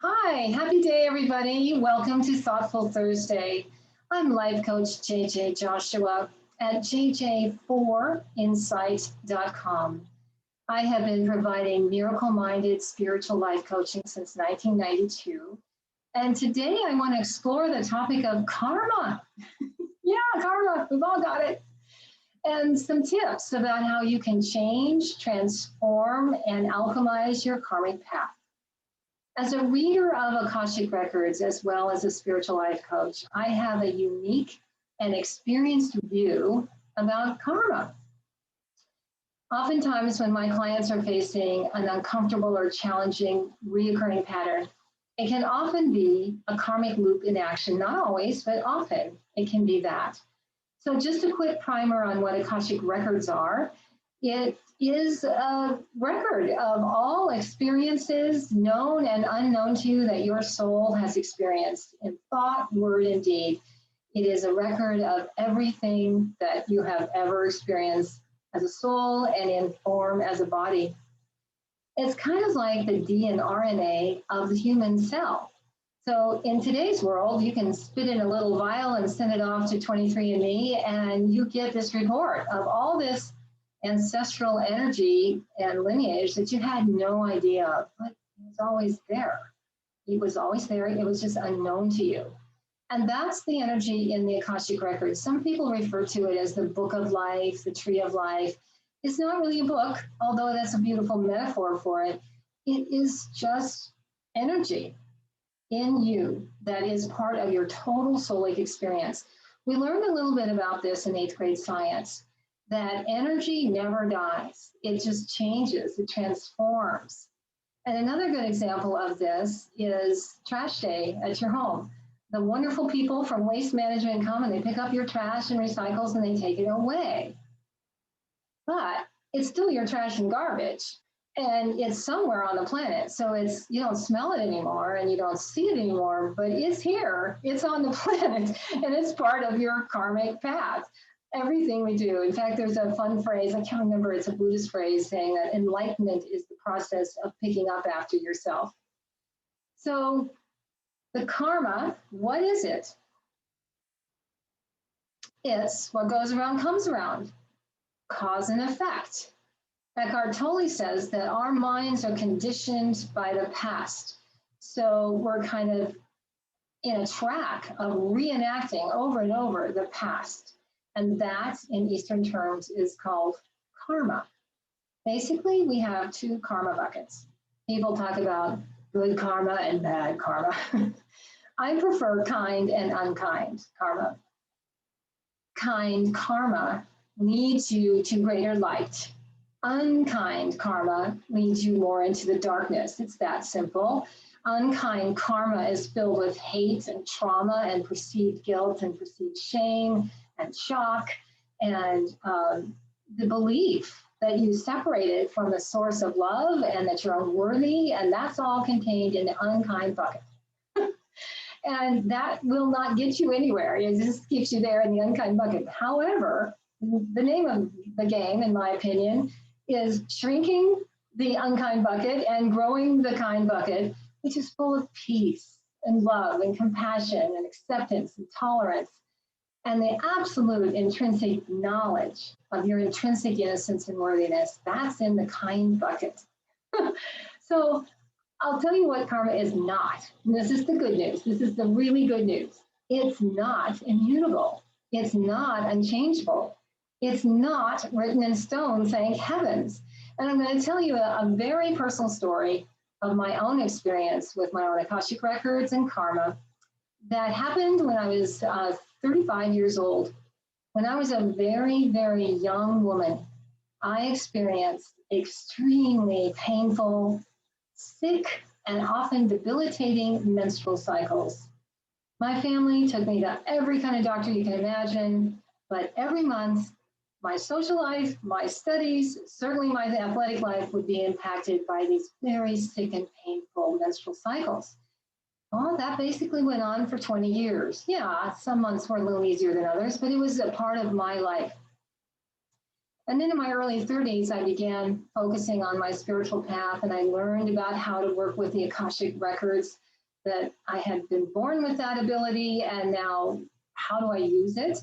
Hi, happy day, everybody. Welcome to Thoughtful Thursday. I'm life coach JJ Joshua at jj4insight.com. I have been providing miracle-minded spiritual life coaching since 1992. And today I want to explore the topic of karma. Yeah, karma, we've all got it. And some tips about how you can change, transform, and alchemize your karmic path. As a reader of Akashic records, as well as a spiritual life coach, I have a unique and experienced view about karma. Oftentimes, when my clients are facing an uncomfortable or challenging reoccurring pattern, it can often be a karmic loop in action. Not always, but often it can be that. So just a quick primer on what Akashic records are. It is a record of all experiences, known and unknown to you, that your soul has experienced in thought, word, and deed. It is a record of everything that you have ever experienced as a soul and in form as a body. It's kind of like the DNA of the human cell. So in today's world, you can spit in a little vial and send it off to 23andMe, and you get this report of all this ancestral energy and lineage that you had no idea of, but it was always there. It was always there. It was just unknown to you. And that's the energy in the Akashic records. Some people refer to it as the book of life, the tree of life. It's not really a book, although that's a beautiful metaphor for it. It is just energy in you that is part of your total soulic experience. We learned a little bit about this in 8th grade science, that energy never dies. It just changes, it transforms. And another good example of this is trash day at your home. The wonderful people from waste management come and they pick up your trash and recycles and they take it away. But it's still your trash and garbage. And it's somewhere on the planet. So it's, you don't smell it anymore and you don't see it anymore, but it's here, it's on the planet, and it's part of your karmic path. Everything we do. In fact, there's a fun phrase, I can't remember, it's a Buddhist phrase saying that enlightenment is the process of picking up after yourself. So the karma, what is it? It's what goes around comes around, cause and effect. Eckhart Tolle says that our minds are conditioned by the past. So we're kind of in a track of reenacting over and over the past. And that, in Eastern terms, is called karma. Basically, we have two karma buckets. People talk about good karma and bad karma. I prefer kind and unkind karma. Kind karma leads you to greater light. Unkind karma leads you more into the darkness. It's that simple. Unkind karma is filled with hate and trauma and perceived guilt and perceived shame and shock and the belief that you separated from the source of love and that you're unworthy, and that's all contained in the unkind bucket. And that will not get you anywhere. It just keeps you there in the unkind bucket. However, the name of the game, in my opinion, is shrinking the unkind bucket and growing the kind bucket, which is full of peace and love and compassion and acceptance and tolerance and the absolute intrinsic knowledge of your intrinsic innocence and worthiness. That's in the kind bucket. So I'll tell you what karma is not. And this is the good news. This is the really good news. It's not immutable. It's not unchangeable. It's not written in stone, thank heavens. And I'm going to tell you a very personal story of my own experience with my own Akashic records and karma that happened when I was 35 years old. When I was a very, very young woman, I experienced extremely painful, sick, and often debilitating menstrual cycles. My family took me to every kind of doctor you can imagine, but every month, my social life, my studies, certainly my athletic life would be impacted by these very sick and painful menstrual cycles. Well, that basically went on for 20 years. Yeah, some months were a little easier than others, but it was a part of my life. And then in my early 30s, I began focusing on my spiritual path, and I learned about how to work with the Akashic records. that I had been born with that ability, and now how do I use it?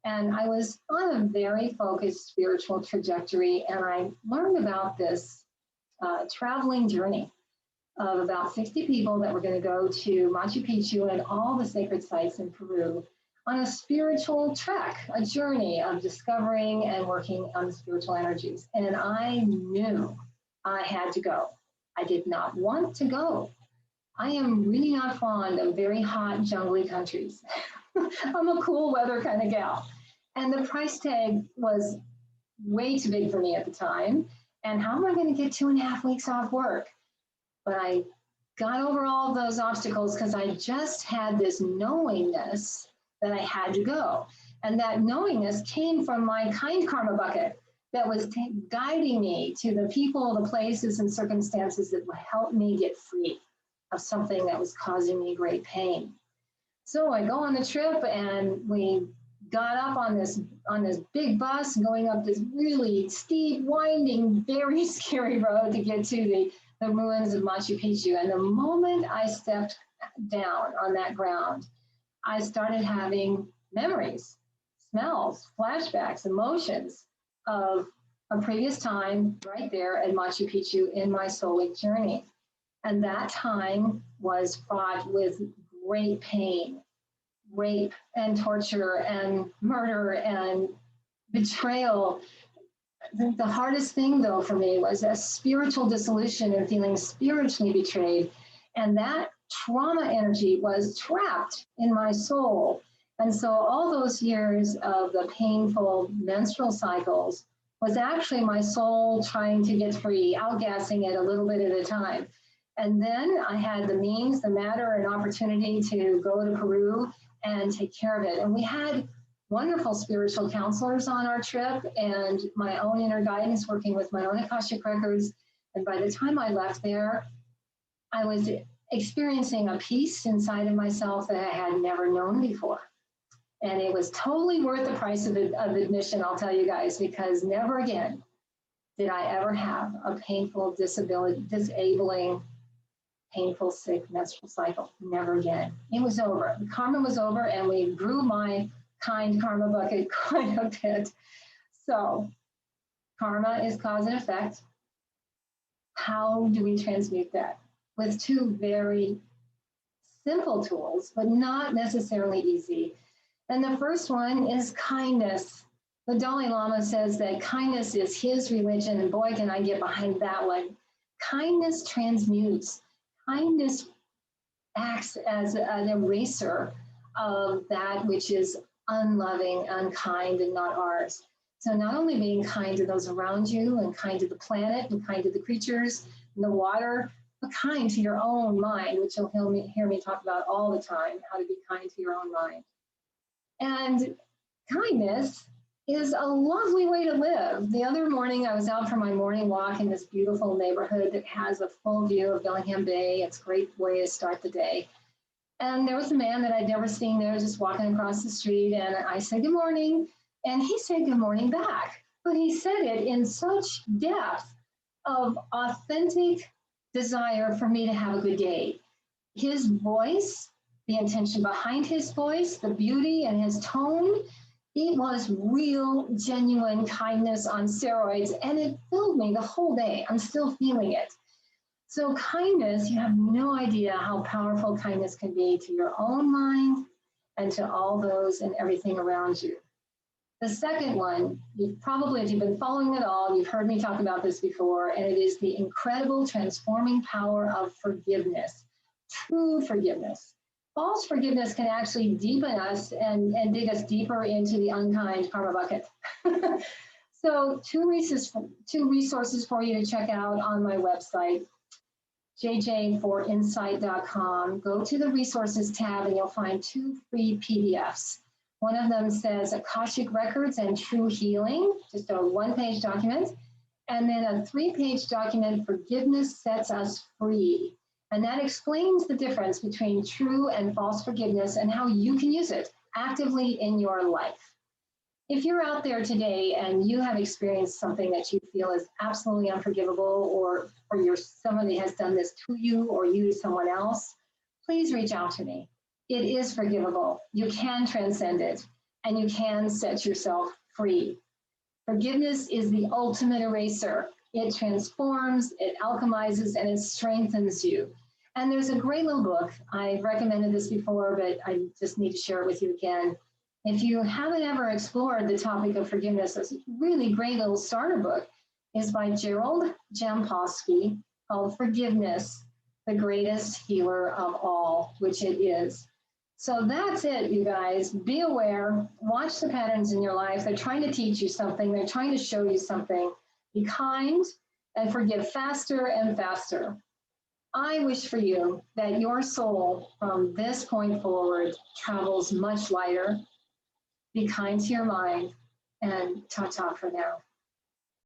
And I was on a very focused spiritual trajectory, and I learned about this traveling journey of about 60 people that were going to go to Machu Picchu and all the sacred sites in Peru on a spiritual trek, a journey of discovering and working on the spiritual energies. And I knew I had to go. I did not want to go. I am really not fond of very hot, jungly countries. I'm a cool weather kind of gal. And the price tag was way too big for me at the time. And how am I going to get 2.5 weeks off work? But I got over all of those obstacles because I just had this knowingness that I had to go. And that knowingness came from my kind karma bucket that was guiding me to the people, the places, and circumstances that would help me get free of something that was causing me great pain. So I go on the trip, and we got up on this big bus going up this really steep, winding, very scary road to get to the ruins of Machu Picchu. And the moment I stepped down on that ground, I started having memories, smells, flashbacks, emotions of a previous time right there at Machu Picchu in my soulic journey. And that time was fraught with great pain, rape and torture and murder and betrayal. The hardest thing, though, for me was a spiritual dissolution and feeling spiritually betrayed. And that trauma energy was trapped in my soul. And so all those years of the painful menstrual cycles was actually my soul trying to get free, outgassing it a little bit at a time. And then I had the means, the matter, and opportunity to go to Peru and take care of it. And we had wonderful spiritual counselors on our trip, and my own inner guidance, working with my own Akashic records. And by the time I left there, I was experiencing a peace inside of myself that I had never known before. And it was totally worth the price of admission, I'll tell you guys, because never again did I ever have a painful, disabling, painful, sick menstrual cycle. Never again. It was over. The karma was over, and we grew my kind karma bucket quite a bit. So karma is cause and effect. How do we transmute that? With two very simple tools, but not necessarily easy. And the first one is kindness. The Dalai Lama says that kindness is his religion, and boy, can I get behind that one. Kindness transmutes. Kindness acts as an eraser of that which is unloving, unkind, and not ours. So not only being kind to those around you, and kind to the planet, and kind to the creatures and the water, but kind to your own mind, which you'll hear me talk about all the time, how to be kind to your own mind. And kindness is a lovely way to live. The other morning, I was out for my morning walk in this beautiful neighborhood that has a full view of Bellingham Bay. It's a great way to start the day. And there was a man that I'd never seen there, just walking across the street, and I said, good morning, and he said good morning back. But he said it in such depth of authentic desire for me to have a good day. His voice, the intention behind his voice, the beauty and his tone, it was real, genuine kindness on steroids, and it filled me the whole day. I'm still feeling it. So kindness, you have no idea how powerful kindness can be to your own mind and to all those and everything around you. The second one, you've probably, if you've been following it all, you've heard me talk about this before, and it is the incredible transforming power of forgiveness, true forgiveness. False forgiveness can actually deepen us and dig us deeper into the unkind karma bucket. So two resources for you to check out on my website, jjforinsight.com. Go to the resources tab and you'll find 2 free PDFs. One of them says Akashic Records and True Healing, just a 1-page document. And then a 3-page document, Forgiveness Sets Us Free. And that explains the difference between true and false forgiveness and how you can use it actively in your life. If you're out there today and you have experienced something that you feel is absolutely unforgivable, or somebody has done this to you or you to someone else, please reach out to me. It is forgivable. You can transcend it, and you can set yourself free. Forgiveness is the ultimate eraser. It transforms, it alchemizes, and it strengthens you. And there's a great little book. I've recommended this before, but I just need to share it with you again. If you haven't ever explored the topic of forgiveness, it's a really great little starter book. It's by Gerald, Jampolsky, called Forgiveness, the Greatest Healer of All, which it is. So that's it, you guys. Be aware, watch the patterns in your life. They're trying to teach you something. They're trying to show you something. Be kind and forgive faster and faster. I wish for you that your soul from this point forward travels much lighter. Be kind to your mind, and ta-ta for now.